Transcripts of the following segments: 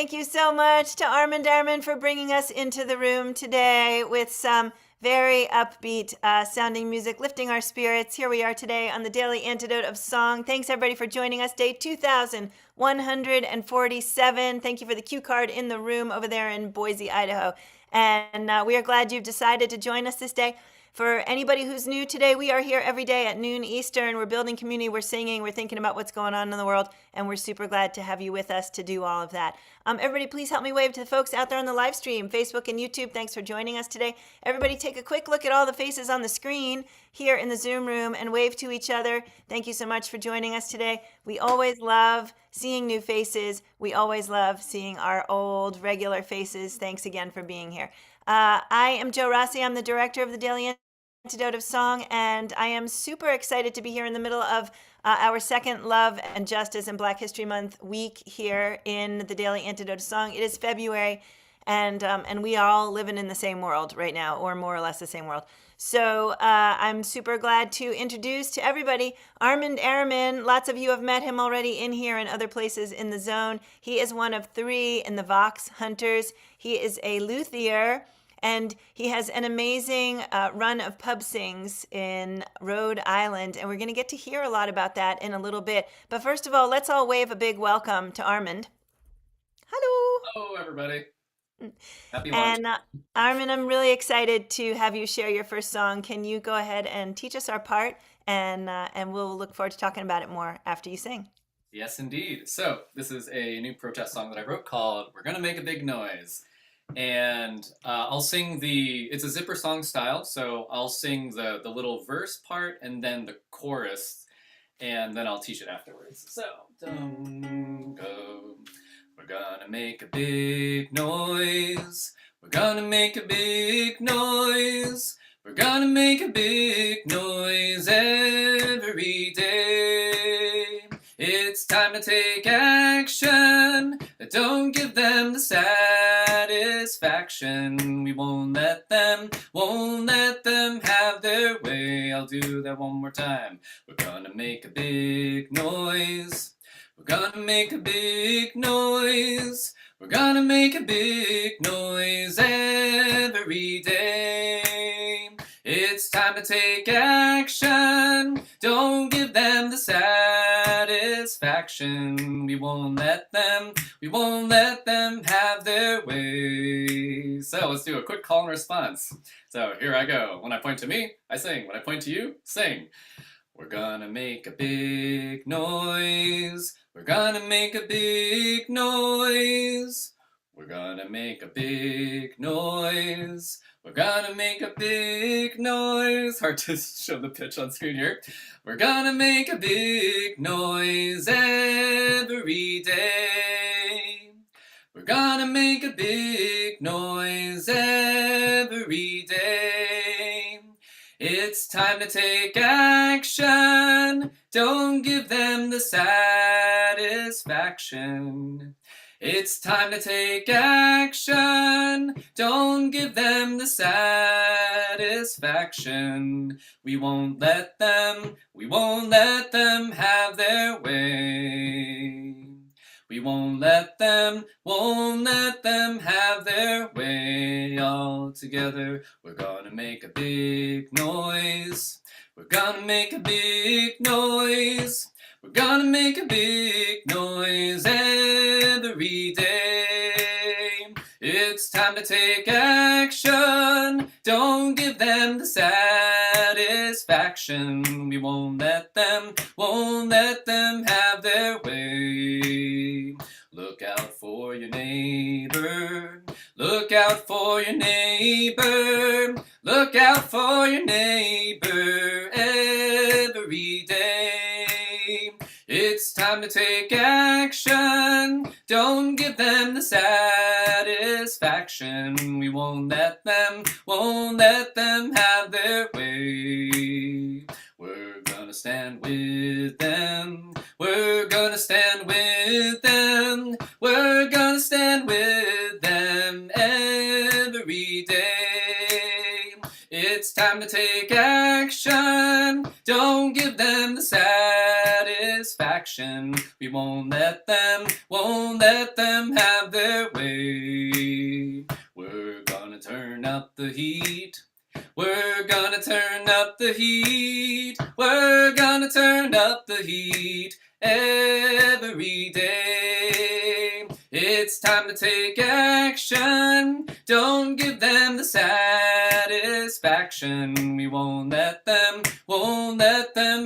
Thank you so much to Armand Aromin for bringing us into the room today with some very upbeat sounding music, lifting our spirits. Here we are today on the Daily Antidote of Song. Thanks everybody for joining us. Day 2147. Thank you for the cue card in the room over there in Boise, Idaho. And we are glad you've decided to join us this day. For anybody who's new today, we are here every day at noon Eastern. We're building community, we're singing, we're thinking about what's going on in the world, and we're super glad to have you with us to do all of that. Everybody, please help me wave to the folks out there on the live stream, Facebook and YouTube. Thanks for joining us today. Everybody take a quick look at all the faces on the screen here in the Zoom room and wave to each other. Thank you so much for joining us today. We always love seeing new faces. We always love seeing our old regular faces. Thanks again for being here. I am Jo Rossi. I'm the director of the Daily Antidote of Song, and I am super excited to be here in the middle of our second Love and Justice and Black History Month week here in the Daily Antidote of Song. It is February, and we are all living in the same world right now, or more or less the same world. So I'm super glad to introduce to everybody Armand Aromin. Lots of you have met him already in here and other places in the zone. He is one of three in the Vox Hunters. He is a luthier, and he has an amazing run of pub sings in Rhode Island, and we're going to get to hear a lot about that in a little bit. But first of all, let's all wave a big welcome to Armand. Hello. Hello, everybody. Happy lunch. And Armand, I'm really excited to have you share your first song. Can you go ahead and teach us our part, and we'll look forward to talking about it more after you sing. Yes, indeed. So this is a new protest song that I wrote called "We're Gonna Make a Big Noise." And I'll sing it's a zipper song style, so I'll sing the little verse part and then the chorus, and then I'll teach it afterwards. So, dum, go. We're gonna make a big noise. We're gonna make a big noise. We're gonna make a big noise every day. It's time to take action. Don't give them the satisfaction. We won't let them have their way. I'll do that one more time. We're gonna make a big noise. We're gonna make a big noise. We're gonna make a big noise every day. It's time to take action. Don't give them the satisfaction. We won't let them have their way. So let's do a quick call and response. So here I go. When I point to me, I sing. When I point to you, sing. We're gonna make a big noise. We're gonna make a big noise. We're gonna make a big noise. We're gonna make a big noise. Hard to show the pitch on screen here. We're gonna make a big noise every day. We're gonna make a big noise every day. It's time to take action. Don't give them the satisfaction. It's time to take action. Don't give them the satisfaction. We won't let them have their way. We won't let them have their way. All together, we're gonna make a big noise. We're gonna make a big noise. We're gonna make a big noise every day. It's time to take action. Don't give them the satisfaction. We won't let them have their way. Look out for your neighbor. Look out for your neighbor. Look out for your neighbor every day. It's time to take action. Don't give them the satisfaction. We won't let them have their way. We're gonna stand with them. We're gonna stand with them. We're gonna stand with them every day. It's time to take action. Don't give them the satisfaction. satisfaction. We won't let them have their way. We're gonna turn up the heat. We're gonna turn up the heat. We're gonna turn up the heat every day. It's time to take action. Don't give them the satisfaction. We won't let them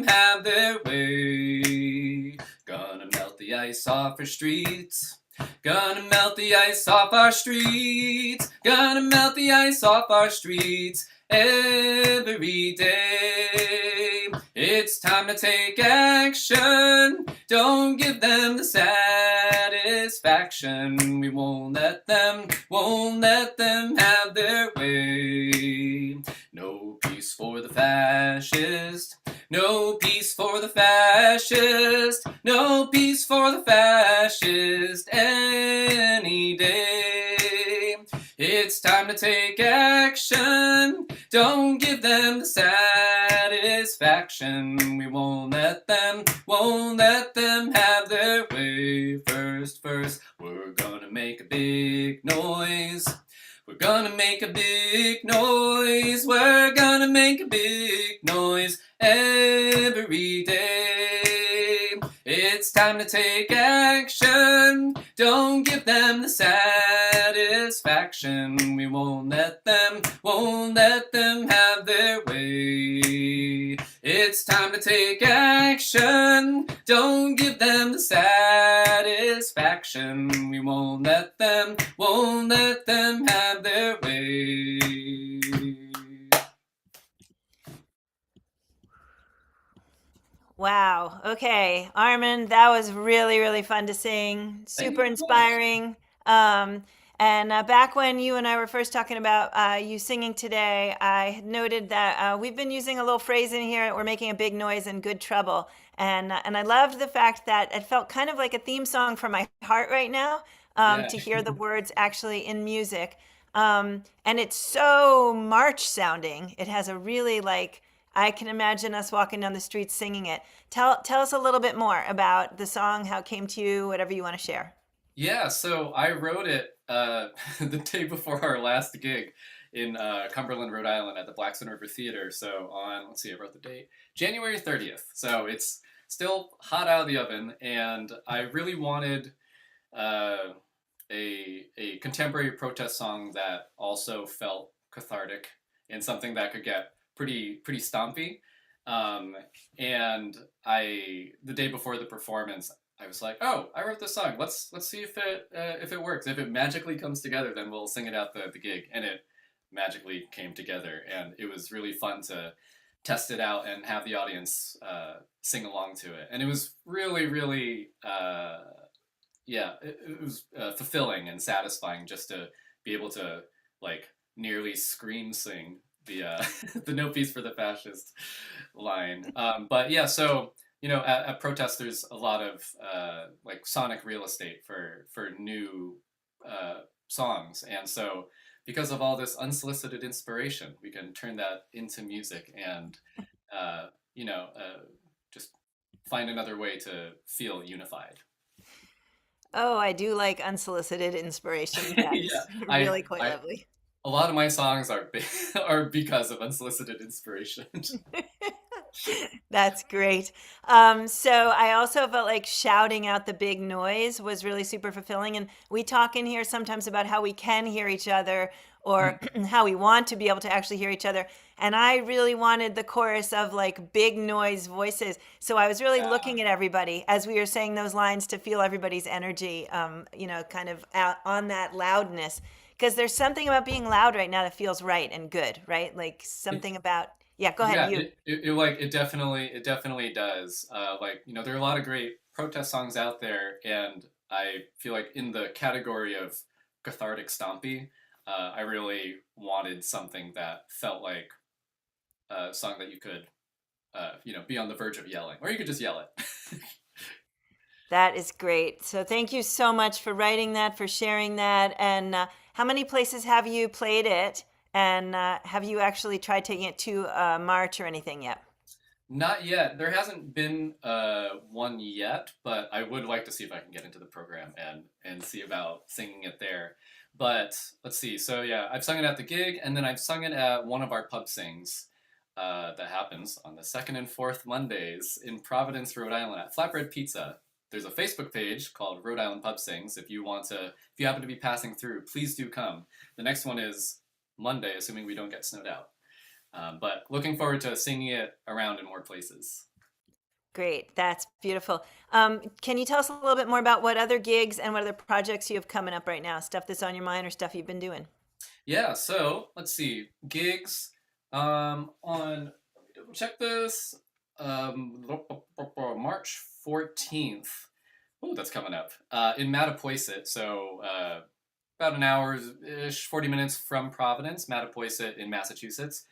have their way. Gonna melt the ice off our streets. Gonna melt the ice off our streets. Gonna melt the ice off our streets every day. It's time to take action. Don't give them the satisfaction. We won't let them have their way. No peace for the fascist. No peace for the fascist. No peace for the fascist any day. It's time to take action. Don't give them the satisfaction. We won't let them have their way. First, we're gonna make a big noise. We're gonna make a big noise. We're gonna make a big noise every day. It's time to take action. Don't give them the satisfaction. We won't let them have their way. It's time to take action. Don't give them the satisfaction. We won't let them have their way. Wow. Okay, Armand, that was really, really fun to sing. Super inspiring. And back when you and I were first talking about you singing today, I had noted that we've been using a little phrase in here. We're making a big noise in good trouble, and I loved the fact that it felt kind of like a theme song for my heart right now. To hear the words actually in music, and it's so march sounding. It has a really like. I can imagine us walking down the streets singing it. Tell us a little bit more about the song, how it came to you, whatever you want to share. Yeah, so I wrote it the day before our last gig in Cumberland, Rhode Island at the Blackstone River Theater. So on, let's see, I wrote the date, January 30th. So it's still hot out of the oven, and I really wanted a contemporary protest song that also felt cathartic and something that could get pretty stompy. And the day before the performance, I was like, oh, I wrote this song. Let's see if it works. If it magically comes together, then we'll sing it at the gig. And it magically came together, and it was really fun to test it out and have the audience sing along to it. And it was really, really, it was fulfilling and satisfying just to be able to like nearly scream sing the the no peace for the fascist line. But yeah, so at protest there's a lot of like sonic real estate for new songs, and so because of all this unsolicited inspiration, we can turn that into music and just find another way to feel unified. Oh, I do like unsolicited inspiration. That's Yeah, really quite lovely. a lot of my songs are are because of unsolicited inspiration. That's great. So I also felt like shouting out the big noise was really super fulfilling. And we talk in here sometimes about how we can hear each other or how we want to be able to actually hear each other. And I really wanted the chorus of like big noise voices. So I was really looking at everybody as we were saying those lines to feel everybody's energy, kind of out on that loudness. Because there's something about being loud right now that feels right and good, right? Like something about, yeah, go ahead. Yeah, it definitely does. There are a lot of great protest songs out there, and I feel like in the category of cathartic stompy, I really wanted something that felt like a song that you could, be on the verge of yelling, or you could just yell it. That is great. So thank you so much for writing that, for sharing that. And how many places have you played it? And have you actually tried taking it to March or anything yet? Not yet. There hasn't been one yet, but I would like to see if I can get into the program and see about singing it there. But let's see. So yeah, I've sung it at the gig, and then I've sung it at one of our pub sings that happens on the second and fourth Mondays in Providence, Rhode Island at Flatbread Pizza. There's a Facebook page called Rhode Island Pub Sings. If you happen to be passing through, please do come. The next one is Monday, assuming we don't get snowed out. But looking forward to singing it around in more places. Great, that's beautiful. Can you tell us a little bit more about what other gigs and what other projects you have coming up right now? Stuff that's on your mind or stuff you've been doing? Yeah, so let's see. Gigs on, let me double check this. March 14th. Oh, that's coming up. In Mattapoisett. So about an hour ish, 40 minutes from Providence, Mattapoisett in Massachusetts.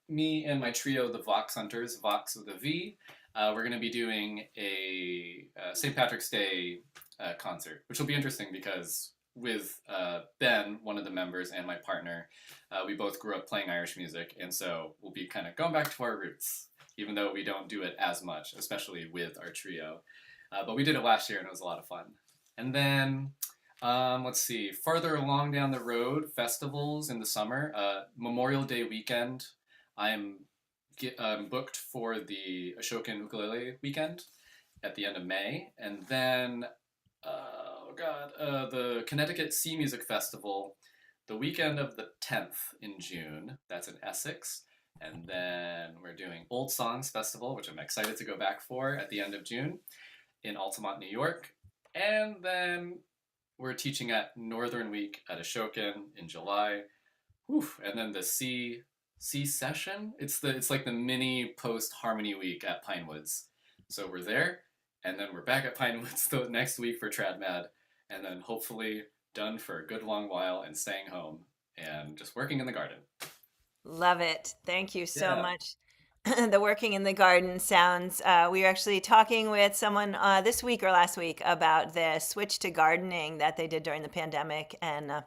Me and my trio, the Vox Hunters, Vox with a V, we're going to be doing a St. Patrick's Day concert, which will be interesting because with Ben, one of the members, and my partner, we both grew up playing Irish music, and so we'll be kind of going back to our roots, even though we don't do it as much, especially with our trio. But we did it last year, and it was a lot of fun. And then let's see, further along down the road, festivals in the summer, Memorial Day weekend. I'm booked for the Ashokan Ukulele weekend at the end of May, and then the Connecticut Sea Music Festival the weekend of the 10th in June. That's in Essex. And then we're doing Old Songs Festival, which I'm excited to go back for at the end of June in Altamont, New York. And then we're teaching at Northern Week at Ashokan in July. Whew. And then the C session. It's like the mini post harmony week at Pinewoods. So we're there, and then we're back at Pinewoods the next week for TradMad, and then hopefully done for a good long while and staying home and just working in the garden. Love it. Thank you so Yeah. much. The working in the garden sounds. We were actually talking with someone this week or last week about the switch to gardening that they did during the pandemic. And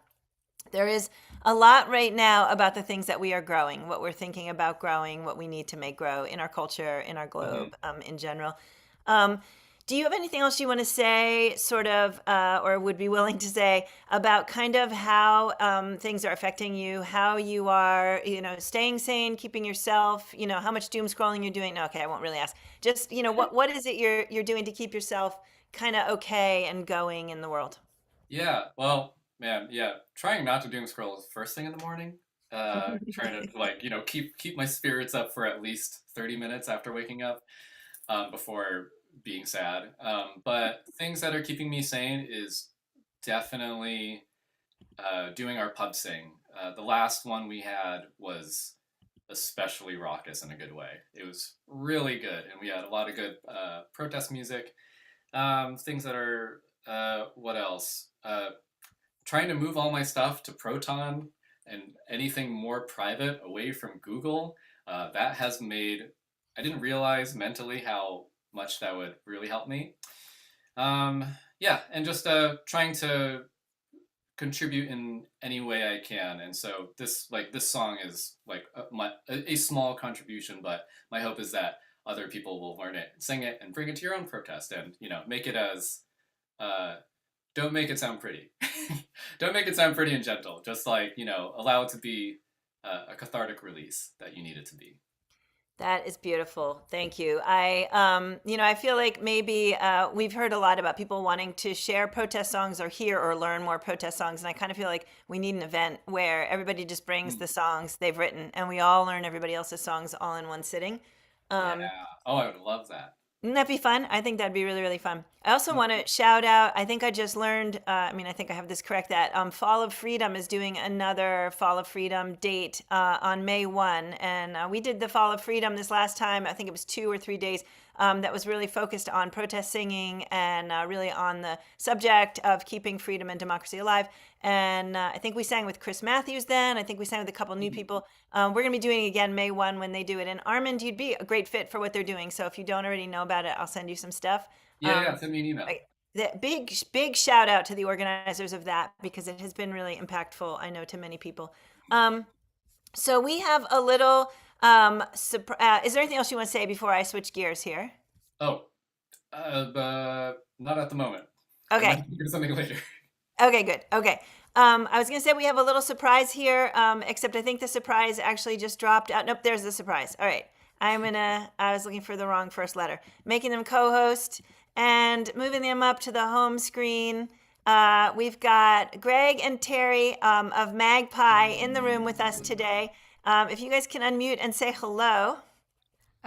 there is a lot right now about the things that we are growing, what we're thinking about growing, what we need to make grow in our culture, in our Mhm. globe, in general. Um, do you have anything else you want to say, sort of, or would be willing to say about kind of how things are affecting you, how you are, staying sane, keeping yourself, how much doom scrolling you're doing? No, okay, I won't really ask. Just, what is it you're doing to keep yourself kind of okay and going in the world? Yeah. Well, man, yeah. Trying not to doom scroll first thing in the morning. Trying to keep my spirits up for at least 30 minutes after waking up, before being sad. But things that are keeping me sane is definitely doing our pub sing. The last one we had was especially raucous in a good way. It was really good, and we had a lot of good protest music. Things that are what else? Trying to move all my stuff to Proton and anything more private away from Google. That has made. I didn't realize mentally how much that would really help me. Um, yeah, and just trying to contribute in any way I can. And so this song is like a small contribution, but my hope is that other people will learn it, sing it, and bring it to your own protest, and make it as uh, don't make it sound pretty. Don't make it sound pretty and gentle. Just allow it to be a cathartic release that you need it to be. That is beautiful. Thank you. I feel like maybe we've heard a lot about people wanting to share protest songs or hear or learn more protest songs, and I kind of feel like we need an event where everybody just brings Mm, the songs they've written, and we all learn everybody else's songs all in one sitting. yeah. Um, Oh, I would love that. wouldn't that be fun? I think that'd be really, really fun. I also Mm, want to shout out, I think I just learned, I think I have this correct, that Fall of Freedom is doing another Fall of Freedom date on May 1. And we did the Fall of Freedom this last time. I think it was 2 or 3 days. That was really focused on protest singing and really on the subject of keeping freedom and democracy alive. And I think we sang with Chris Matthews then. I think we sang with a couple new mhm. people. We're going to be doing it again May 1 when they do it. And Armand, you'd be a great fit for what they're doing. So if you don't already know about it, I'll send you some stuff. Yeah, yeah. Um, Send me an email. the big shout out to the organizers of that because it has been really impactful, I know, to many people. Um, so we have a little Is there anything else you want to say before I switch gears here? Oh, not at the moment. I Okay. might think of something later. Okay, good. Okay. I was going to say we have a little surprise here, except I think the surprise actually just dropped out. Nope, there's the surprise. All right. I was looking for the wrong first letter. Making them co-host and moving them up to the home screen. We've got Greg and Terry of Magpie in the room with us today. If you guys can unmute and say hello.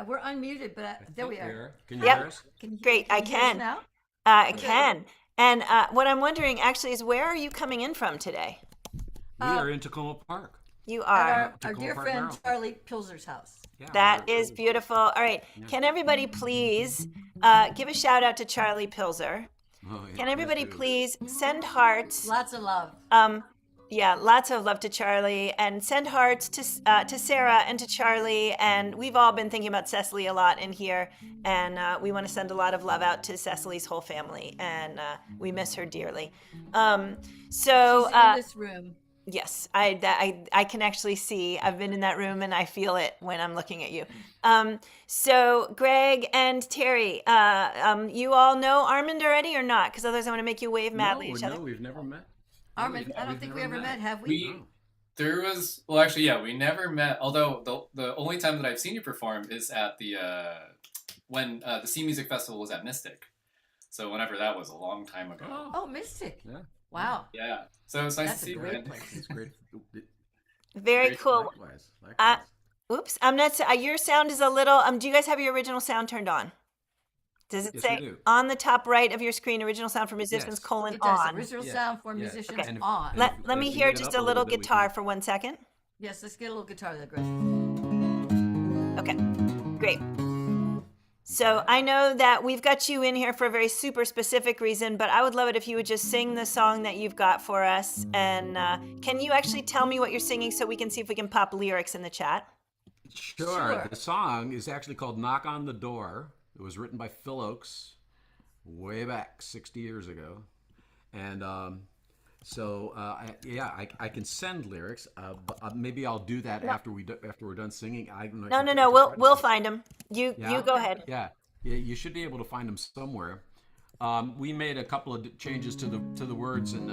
We're unmuted, but there we are. Can you Yep. hear us? Great, I Can you hear us can. now? I Okay. can. And what I'm wondering actually is where are you coming in from today? We are in Tacoma Park. You At are. our Tacoma dear Park, friend Maryland. Charlie Pilzer's house. Yeah, That we're- is beautiful. All right. Can everybody please give a shout out to Charlie Pilzer? Oh, yeah, Can everybody let's do it. please send hearts? Lots of love. Yeah, lots of love to Charlie, and send hearts to Sarah and to Charlie. And we've all been thinking about Cecily a lot in here, and we want to send a lot of love out to Cecily's whole family, and we miss her dearly. She's in this room. Yes, I can actually see. I've been in that room and I feel it when I'm looking at you. So Greg and Terry, you all know Armand already or not? Because otherwise I'm going to make you wave madly at each other. No, we've never met. Armand, I don't think we ever met, have we? We never met. Although the only time that I've seen you perform is at the when the Sea Music Festival was at Mystic. So whenever that was a long time ago. Oh, Mystic. Yeah. Wow. Yeah. So it's nice That's to a see you. great and- place. It's great. Very Great. cool. Likewise. Likewise. Oops, I'm not. Your sound is a little. Do you guys have your original sound turned on? Does it Yes, we say do. on the top right of your screen, original sound for musicians, Yes. colon It does. on? Original Yeah. sound for Yeah. musicians Okay. And if- on. and Let if me you hear get it just up a little bit, we guitar can- for 1 second. Yes, let's get a little guitar there, Greg. Okay, great. So I know that we've got you in here for a very super specific reason, but I would love it if you would just sing the song that you've got for us. And can you actually tell me what you're singing so we can see if we can pop lyrics in the chat? Sure. The song is actually called "Knock on the Door." It was written by Phil Och way back 60 years ago, and I can send lyrics. But maybe I'll do that after we're done singing. No. We'll find them. You go ahead. Yeah, you should be able to find them somewhere. We made a couple of changes to the words, and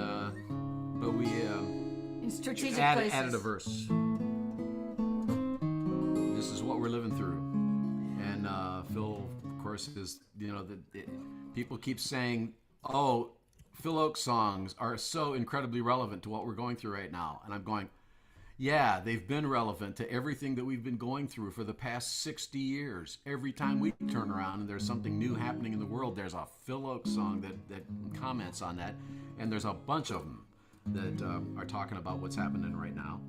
but we In strategic added places. a verse. This is what we're living through, and Phil, of course, is people keep saying, "Oh, Phil Och songs are so incredibly relevant to what we're going through right now," and I'm going, yeah, they've been relevant to everything that we've been going through for the past 60 years. Every time we turn around and there's something new happening in the world, there's a Phil Och song that comments on that, and there's a bunch of them that are talking about what's happening right now.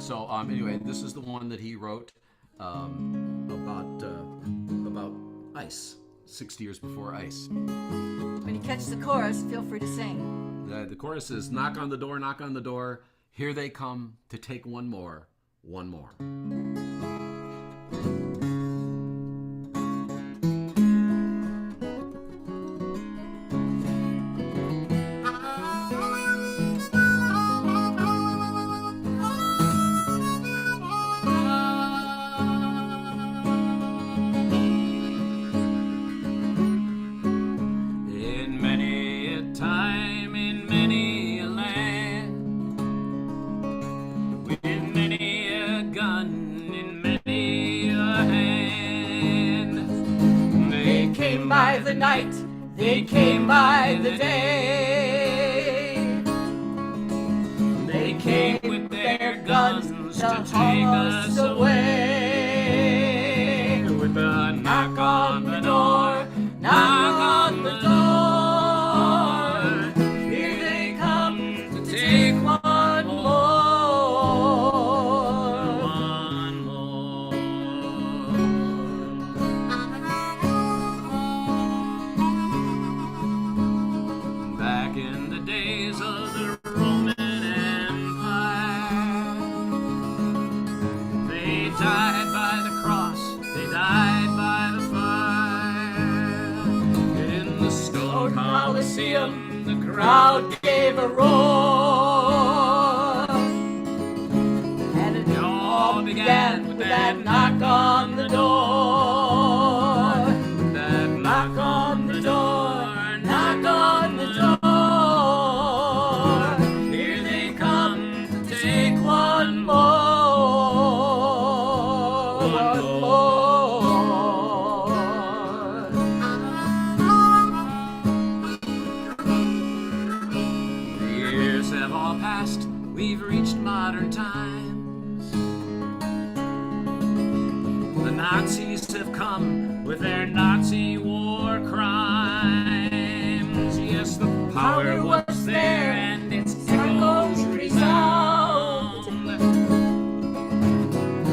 So anyway, this is the one that he wrote about ice, 60 years before ice. When you catch the chorus, feel free to sing. The chorus is, knock on the door, here they come to take one more. In many a time, in many a land, with many a gun, in many a hand, they came by the night, they came by the day, they came with their guns to take us away, with a knock on the door. Knock on the door. Here they come to take one more. One more. Back in the days of the Roman Empire, they died by the cross. They died by the fire. In the stone Colosseum, the crowd gave a roar, and it all began with that knock on the door. With that knock on the door, knock on the door. Here they come to take one more, one more. The years have all passed, we've reached modern times. The Nazis have come with their Nazi war crimes. Yes, the power was there and its echoes resound.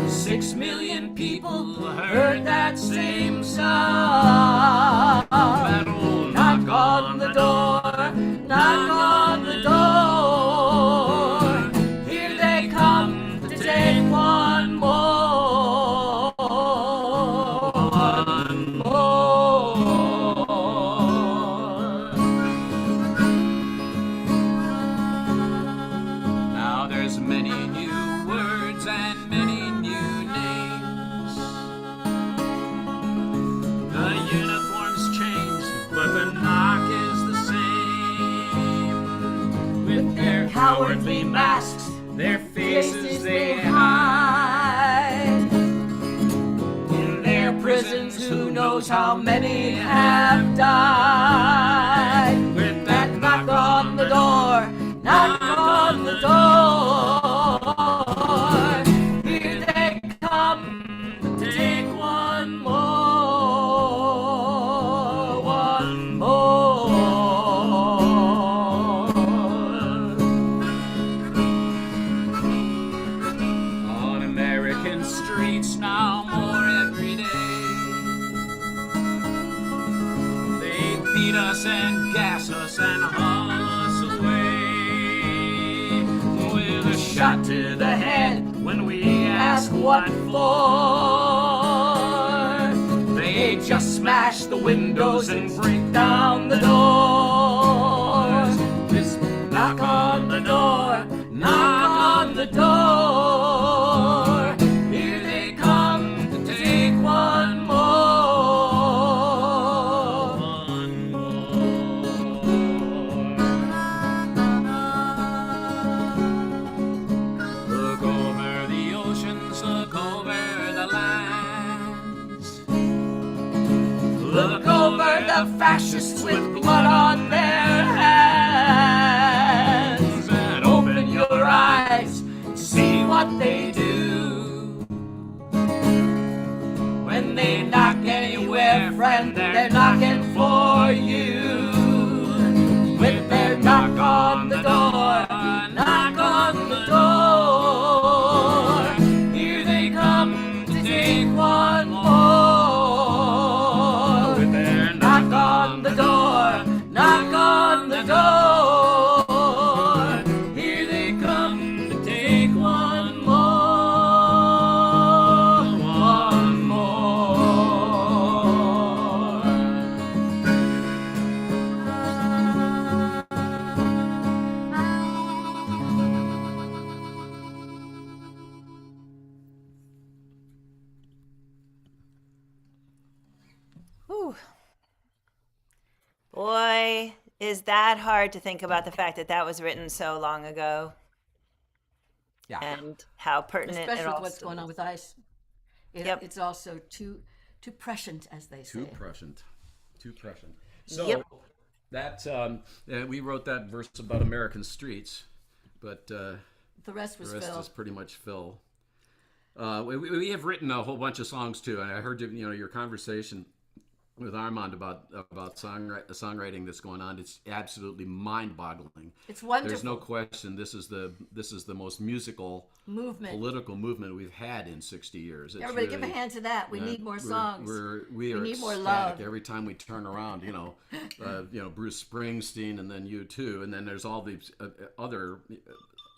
6 million people heard that same sound. That old knock on the door, knock on the door. Here they come to take one more, one more. Now there's many new words and many new names. The uniforms changed, but the knock is the same. With their cowardly masks, their faces they hide. In their prisons, who knows how many have died. With that knock on the door, knock on the door. Here they come to take one more, one more. On American streets now more every day. They beat us and gas us and haul us away. With a shot to the head when we ask what for. They just smash the windows and break down the doors. Just knock on the door, knock on the door. Here they come to take one more, one more. Look over the oceans, look over the lands. Look over the fascists with blood on their hands. And open your eyes, see what they do. When they knock anywhere, friend, they're knocking for you. With their knock on the door, knock on the door. Here they come to take one more. With their knock on the door, knock on the door. Here they come to take one more, one more. Whew. Boy, is that hard to think about the fact that that was written so long ago Yeah. and how pertinent Especially it with all what's still going on is. with ice. Yep. It's also too prescient, as they say. Too prescient. Too prescient. So Yep. that we wrote that verse about American streets, but The rest was the rest Phil. is pretty much Phil. We have written a whole bunch of songs too, and I heard your conversation with Armand about songwriting that's going on. It's absolutely mind-boggling. It's wonderful. There's no question. This is the most musical movement. political movement we've had in 60 years. It's Everybody give a really- hand to that. We need more songs. We are need more ecstatic love. every time we turn around. Bruce Springsteen, and then U2, and then there's all these other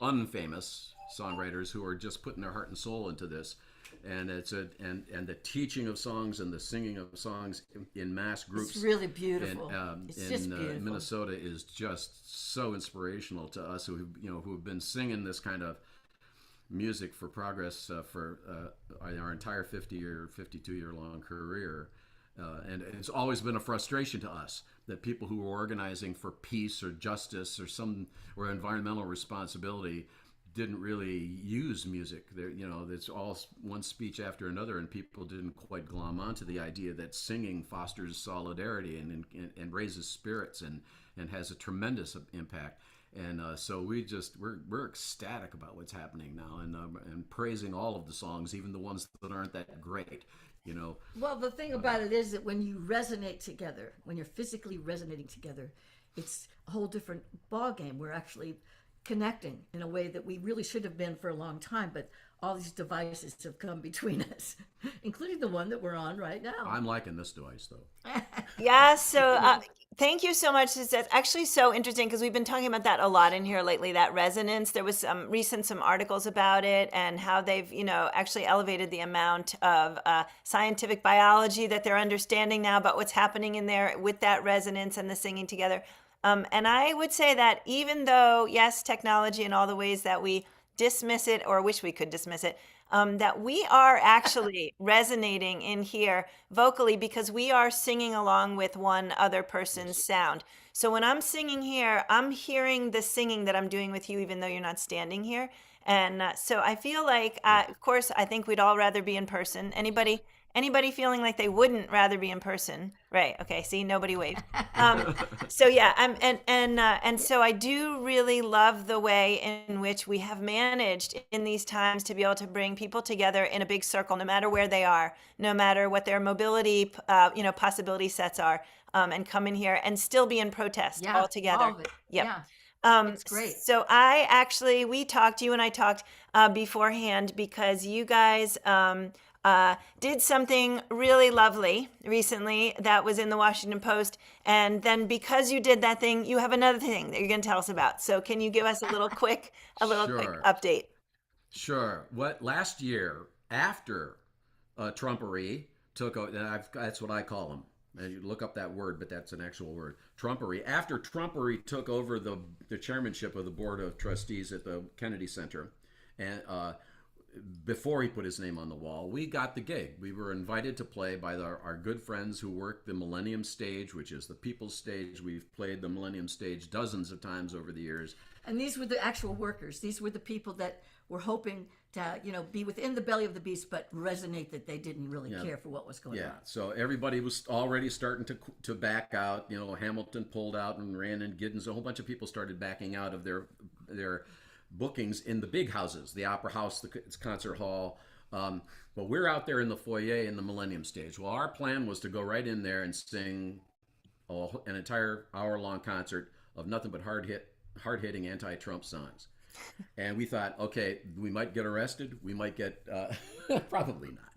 unfamous songwriters who are just putting their heart and soul into this. And and the teaching of songs and the singing of songs in mass groups. It's really beautiful. And, It's just beautiful. Minnesota is just so inspirational to us who have been singing this kind of music for progress for our entire 52-year long career. And it's always been a frustration to us that people who are organizing for peace or justice or environmental responsibility didn't really use music. It's all one speech after another, and people didn't quite glom onto the idea that singing fosters solidarity and raises spirits and has a tremendous impact. And so we're ecstatic about what's happening now, and praising all of the songs, even the ones that aren't that great. Well, the thing about it is that when you resonate together, when you're physically resonating together, it's a whole different ballgame. We're actually connecting in a way that we really should have been for a long time, but all these devices have come between us, including the one that we're on right now. I'm liking this device, though. Yeah, so thank you so much. That's actually so interesting because we've been talking about that a lot in here lately, that resonance. There was some articles about it and how they've, actually elevated the amount of scientific biology that they're understanding now about what's happening in there with that resonance and the singing together. And I would say that even though, yes, technology and all the ways that we dismiss it or wish we could dismiss it, that we are actually resonating in here vocally because we are singing along with one other person's sound. So when I'm singing here, I'm hearing the singing that I'm doing with you, even though you're not standing here. And so I feel like, of course, I think we'd all rather be in person. Anybody feeling like they wouldn't rather be in person? Right. Okay. See, nobody waved. So yeah, and so I do really love the way in which we have managed in these times to be able to bring people together in a big circle, no matter where they are, no matter what their mobility, possibility sets are, and come in here and still be in protest all together. All of it. Yep. Yeah. It's great. So you and I talked beforehand because you guys did something really lovely recently that was in the Washington Post. And then because you did that thing, you have another thing that you're going to tell us about. So can you give us a little quick Sure. update? Sure. Last year, after Trumpery took over, that's what I call them. And you look up that word, but that's an actual word. Trumpery. After Trumpery took over the chairmanship of the Board of Trustees at the Kennedy Center, and before he put his name on the wall, we got the gig. We were invited to play by our good friends who work the Millennium Stage, which is the People's Stage. We've played the Millennium Stage dozens of times over the years. And these were the actual workers. These were the people that were hoping to, be within the belly of the beast, but resonate that they didn't really care for what was going on. Yeah, so everybody was already starting to back out. Hamilton pulled out and ran, and Giddens, a whole bunch of people started backing out of their bookings in the big houses, the Opera House, the Concert Hall. But we're out there in the foyer in the Millennium Stage. Well, our plan was to go right in there and sing an entire hour-long concert of nothing but hard-hitting anti-Trump songs. And we thought, okay, we might get arrested. We might get probably not,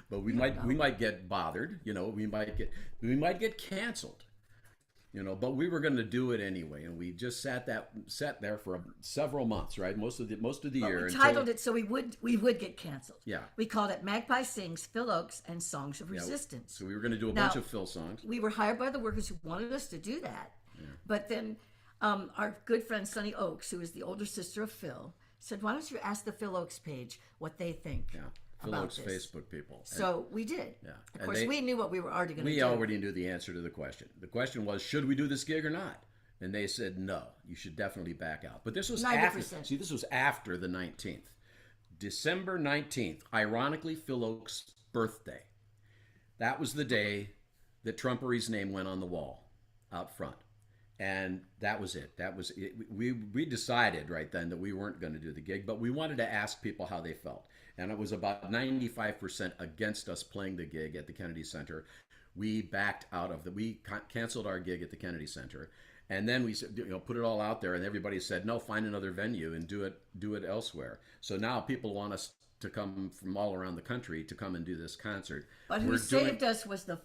but we might get bothered. We might get canceled. But we were going to do it anyway, and we just sat there for several months, right? Most of the year. We titled it so we would get canceled. Yeah. We called it Magpie Sings, Phil Och's, and Songs of Resistance. So we were going to do a bunch of Phil songs. We were hired by the workers who wanted us to do that, but then our good friend Sonny Oakes, who is the older sister of Phil, said, "Why don't you ask the Phil Ochs page what they think?" Yeah. Phil Och's Facebook people. So we did. Yeah. Of course, we knew what we were already going to do. We already knew the answer to the question. The question was, should we do this gig or not? And they said, no, you should definitely back out. But this was 90%. this was after the 19th. December 19th, ironically, Phil Och's birthday. That was the day that Trumpery's name went on the wall out front. And that was it. That was it. We decided right then that we weren't going to do the gig, but we wanted to ask people how they felt. And it was about 95% against us playing the gig at the Kennedy Center. We backed out of we canceled our gig at the Kennedy Center. And then we put it all out there, and everybody said, no, find another venue and do it elsewhere. So now people want us to come from all around the country to come and do this concert. But who saved us was the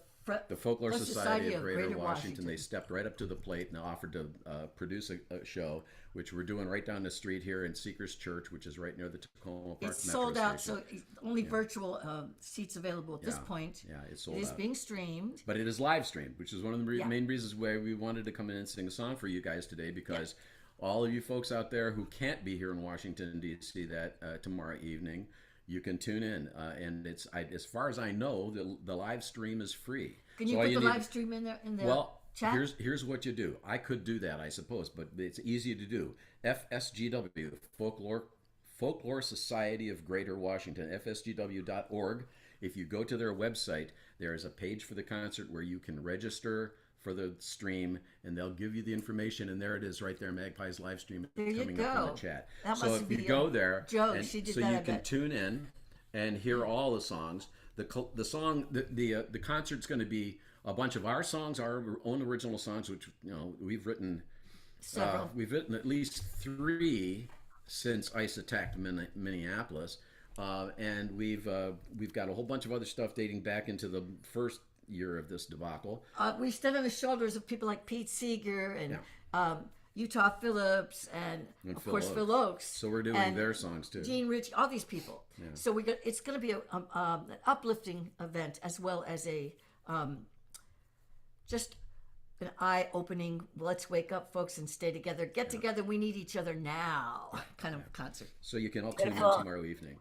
Folklore Society of Greater Washington. They stepped right up to the plate and offered to produce a show, which we're doing right down the street here in Seekers Church, which is right near the Tacoma Park It's Metro sold out, Station. so only virtual seats available at this point. Yeah, it's sold out. It is being streamed. But it is live streamed, which is one of the main reasons why we wanted to come in and sing a song for you guys today, because all of you folks out there who can't be here in Washington D.C. that tomorrow evening, you can tune in, and as far as I know, the live stream is free. Can you So all put the need- live stream in there in the Well, chat? here's what you do. I could do that, I suppose, but it's easy to do. FSGW, Folklore Society of Greater Washington, fsgw.org. If you go to their website, there is a page for the concert where you can register for the stream, and they'll give you the information, and there it is right there. Magpie's live stream There you coming up in the go. chat. That So must if be you a go there, joke. and She did so that, you I can bet. tune in and hear all the songs. The song, the concert's going to be a bunch of our songs, our own original songs, which we've written. Several. We've written at least 3 since ICE attacked Minneapolis, and we've got a whole bunch of other stuff dating back into the first year of this debacle. We stand on the shoulders of people like Pete Seeger and Utah Phillips and of Phil course Och. Phil Oaks. So we're doing and their songs too. Gene Rich, all these people. So it's going to be an uplifting event as well as a just an eye-opening. Let's wake up, folks, and stay together. Get together. We need each other now. Kind of concert. So you can all tune in Beautiful. tomorrow evening.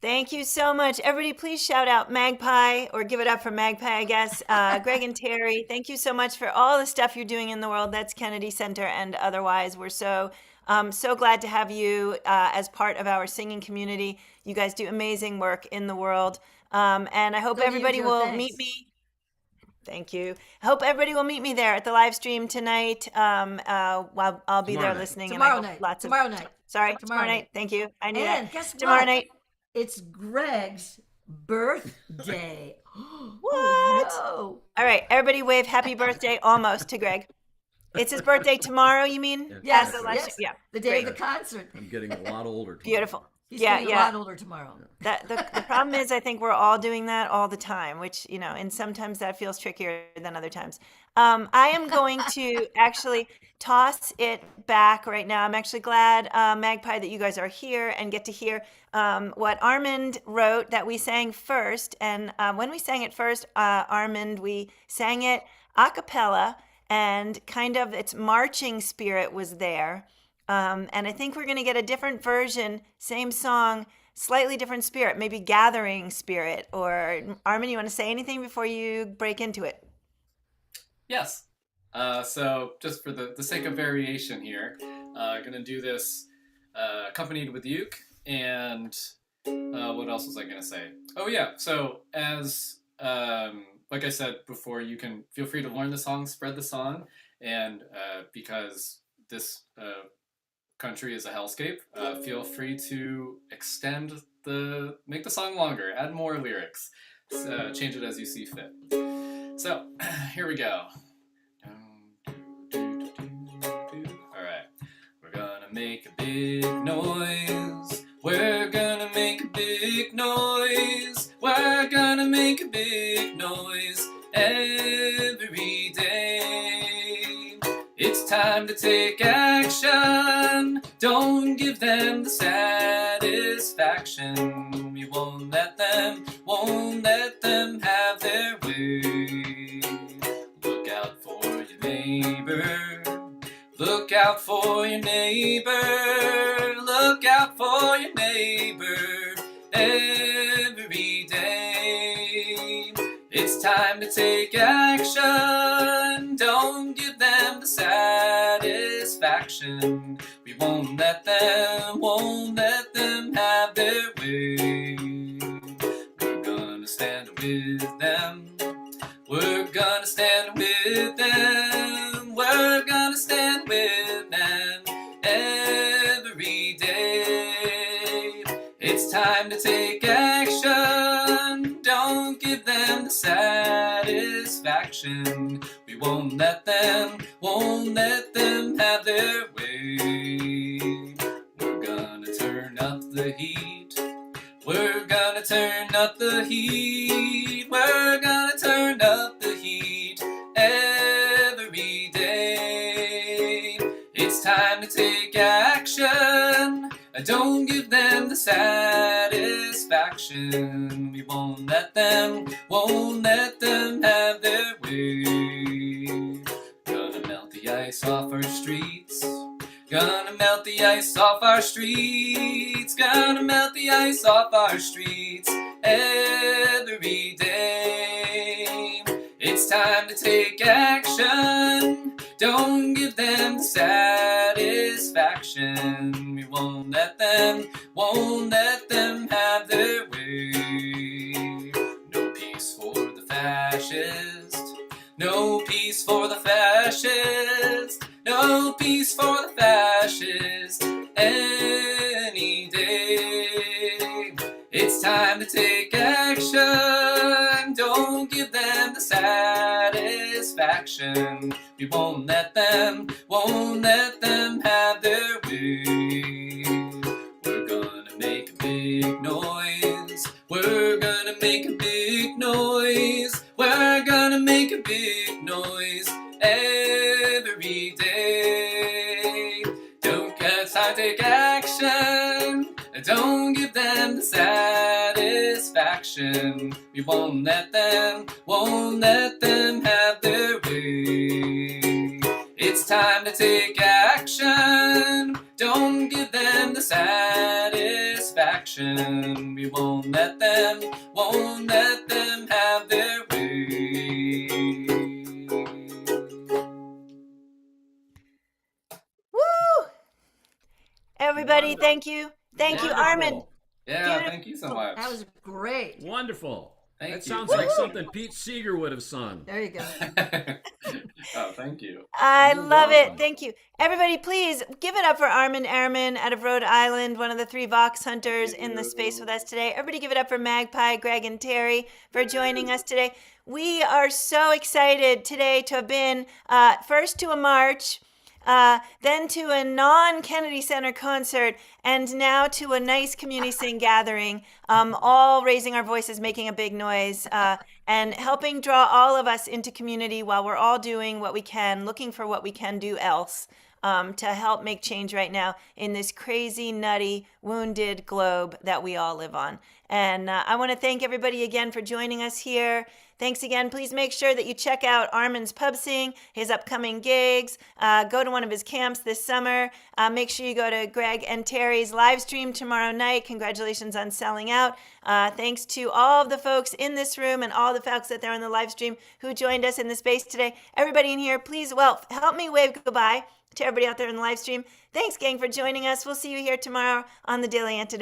Thank you so much. Everybody, please shout out Magpie, or give it up for Magpie, I guess. Greg and Terry, thank you so much for all the stuff you're doing in the world. That's Kennedy Center and otherwise. We're so glad to have you as part of our singing community. You guys do amazing work in the world. And I hope Go to you, everybody Joe. will Thanks. meet me. Thank you. I hope everybody will meet me there at the live stream tonight. While I'll be Tomorrow there night. listening. Tomorrow and I hope night. Tomorrow night. Sorry, Tomorrow tomorrow night. night. Thank you. I knew And that. guess Tomorrow what? night. It's Greg's birthday. What? Oh, All right, everybody wave happy birthday almost to Greg. It's his birthday tomorrow, you mean? yes, As the live- yes. Yeah. The day great. of the concert. I'm getting a lot older. tomorrow. Beautiful. He's Yeah, getting a yeah. lot older tomorrow. The problem is I think we're all doing that all the time, which, and sometimes that feels trickier than other times. I am going to actually toss it back right now. I'm actually glad, Magpie, that you guys are here and get to hear what Armand wrote that we sang first. And when we sang it first, Armand, we sang it a cappella, and kind of its marching spirit was there. And I think we're going to get a different version, same song, slightly different spirit, maybe gathering spirit. Or Armin, you want to say anything before you break into it? Yes. So just for the sake of variation here, going to do this accompanied with uke. And what else was I going to say? Oh, yeah. So as like I said before, you can feel free to learn the song, spread the song. And because this country is a hellscape, feel free to make the song longer, add more lyrics, change it as you see fit. So here we go. Alright, we're gonna make a big noise, we're gonna make a big noise, we're gonna make a big noise every day. It's time to take action. Don't give them the satisfaction. We won't let them have their way. Look out for your neighbor. Look out for your neighbor. Look out for your neighbor every day. It's time to take action. Don't give them the satisfaction. We won't let them have their way. We're gonna stand with them. We're gonna stand with them. We're gonna stand with them every day. It's time to take action. Don't give them the satisfaction. We won't let them have their way. We're gonna turn up the heat. We're gonna turn up the heat. We're gonna turn up the heat every day. It's time to take action. Don't give them the satisfaction. We won't let them have their way. Gonna melt the ice off our streets. Gonna melt the ice off our streets. Gonna melt the ice off our streets every day. It's time to take action. Don't give them the satisfaction. We won't let them have their way. No peace for the fascist. No peace for the fascist. No peace for the fascist any day. It's time to take action. Don't give them the satisfaction. We won't let them have their way. We're gonna make a big noise. We're gonna make a big noise. We're gonna make a big noise every day. Don't get time, take action. Don't give them the satisfaction. We won't let them have their way. It's time to take action. Don't give them the satisfaction. We won't let them have their way. Woo! Everybody, thank you. Thank you, Armand. Yeah, Beautiful. thank you so much. That was great. Wonderful. Thank That you. sounds like something Pete Seeger would have sung. There you go. Oh, thank you. I You're love welcome. it. Thank you. Everybody, please give it up for Armand Aromin out of Rhode Island, one of the 3 Vox hunters in the space with us today. Everybody give it up for Magpie, Greg, and Terry for joining us today. We are so excited today to have been first to a march, then to a non-Kennedy Center concert, and now to a nice community sing gathering, all raising our voices, making a big noise, and helping draw all of us into community while we're all doing what we can, looking for what we can do else to help make change right now in this crazy, nutty, wounded globe that we all live on. And I want to thank everybody again for joining us here. Thanks again. Please make sure that you check out Armand's Pub Sing, his upcoming gigs. Go to one of his camps this summer. Make sure you go to Greg and Terry's live stream tomorrow night. Congratulations on selling out. Thanks to all of the folks in this room and all the folks that are on the live stream who joined us in the space today. Everybody in here, please, help me wave goodbye to everybody out there in the live stream. Thanks, gang, for joining us. We'll see you here tomorrow on the Daily Antidote.